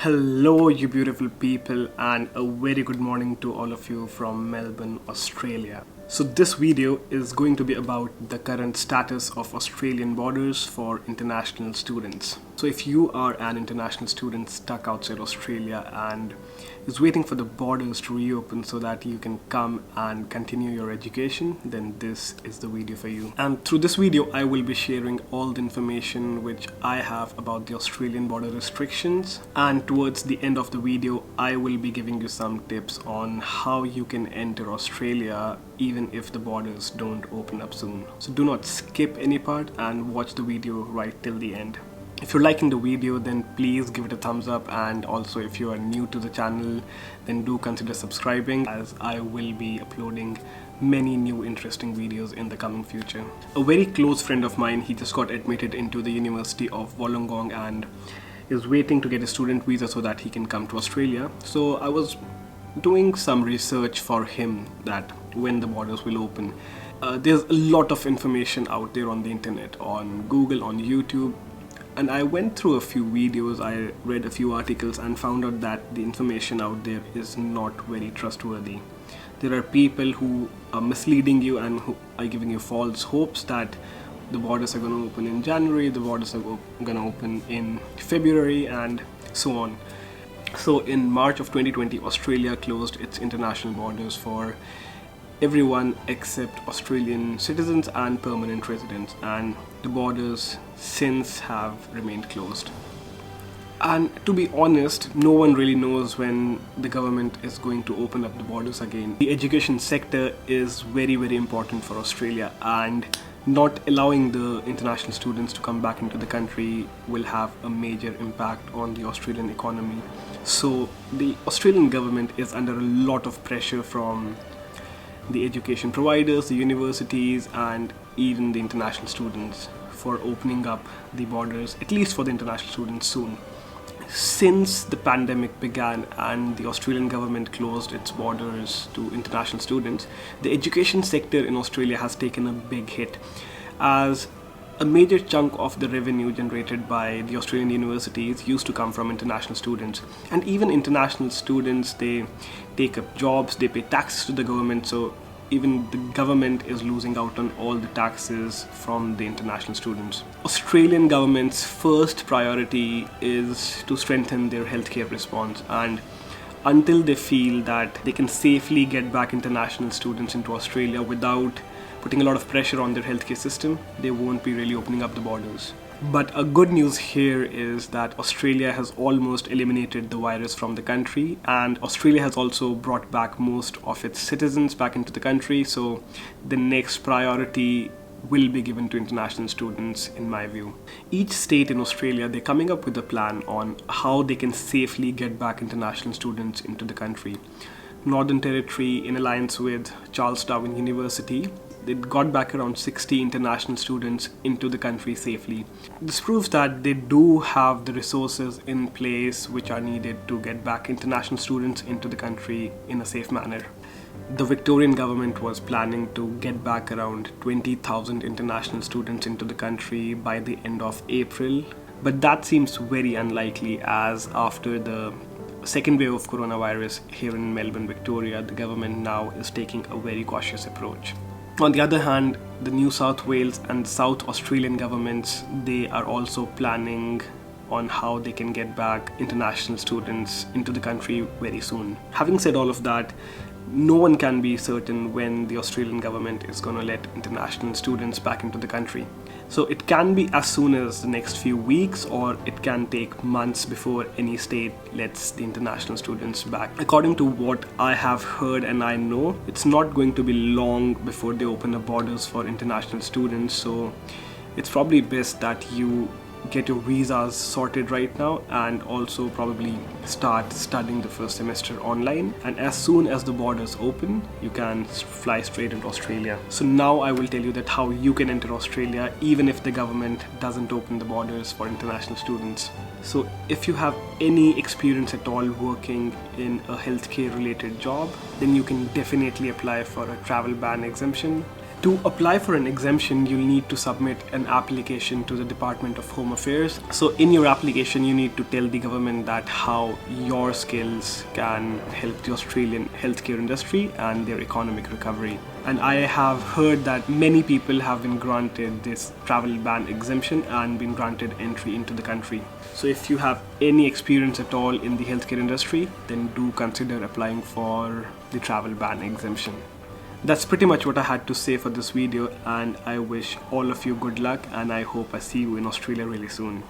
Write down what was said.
Hello, you beautiful people, and a very good morning to all of you from Melbourne, Australia. So, this video is going to be about the current status of Australian borders for international students. So, if you are an international student stuck outside Australia and is waiting for the borders to reopen so that you can come and continue your education, then this is the video for you. And through this video, I will be sharing all the information which I have about the Australian border restrictions, and towards the end of the video, I will be giving you some tips on how you can enter Australia even if the borders don't open up soon. So do not skip any part and watch the video right till the end. If you're liking the video, then please give it a thumbs up, and also if you are new to the channel, then do consider subscribing, as I will be uploading many new interesting videos in the coming future. A very close friend of mine, he just got admitted into the University of Wollongong and is waiting to get a student visa so that he can come to Australia. So I was doing some research for him that when the borders will open. There's a lot of information out there on the internet, on Google, on YouTube, and I went through a few videos, I read a few articles and found out that the information out there is not very trustworthy. There are people who are misleading you and who are giving you false hopes that the borders are going to open in January, the borders are going to open in February, and so on. So in March of 2020, Australia closed its international borders for everyone except Australian citizens and permanent residents, and the borders since have remained closed. And to be honest, no one really knows when the government is going to open up the borders again. The education sector is very important for Australia, and not allowing the international students to come back into the country will have a major impact on the Australian economy. So the Australian government is under a lot of pressure from the education providers, the universities, and even the international students for opening up the borders, at least for the international students, soon. Since the pandemic began and the Australian government closed its borders to international students, the education sector in Australia has taken a big hit, as a major chunk of the revenue generated by the Australian universities used to come from international students. And even international students, they take up jobs, they pay taxes to the government, so even the government is losing out on all the taxes from the international students. Australian government's first priority is to strengthen their healthcare response, and until they feel that they can safely get back international students into Australia without putting a lot of pressure on their healthcare system, they won't be really opening up the borders. But a good news here is that Australia has almost eliminated the virus from the country, and Australia has also brought back most of its citizens back into the country, so the next priority will be given to international students, in my view. Each state in Australia, they're coming up with a plan on how they can safely get back international students into the country. Northern Territory, in alliance with Charles Darwin University, they got back around 60 international students into the country safely. This proves that they do have the resources in place which are needed to get back international students into the country in a safe manner. The Victorian government was planning to get back around 20,000 international students into the country by the end of April, but that seems very unlikely, as after the second wave of coronavirus here in Melbourne, Victoria, the government now is taking a very cautious approach. On the other hand, the New South Wales and South Australian governments, they are also planning on how they can get back international students into the country very soon. Having said all of that, no one can be certain when the Australian government is going to let international students back into the country. So it can be as soon as the next few weeks, or it can take months before any state lets the international students back. According to what I have heard and I know, it's not going to be long before they open the borders for international students, so it's probably best that you get your visas sorted right now, and also probably start studying the first semester online, and as soon as the borders open, you can fly straight into Australia. So now I will tell you that how you can enter Australia even if the government doesn't open the borders for international students. So if you have any experience at all working in a healthcare related job, then you can definitely apply for a travel ban exemption. To apply for an exemption, you'll need to submit an application to the Department of Home Affairs. So in your application, you need to tell the government that how your skills can help the Australian healthcare industry and their economic recovery. And I have heard that many people have been granted this travel ban exemption and been granted entry into the country. So if you have any experience at all in the healthcare industry, then do consider applying for the travel ban exemption. That's pretty much what I had to say for this video, and I wish all of you good luck, and I hope I see you in Australia really soon.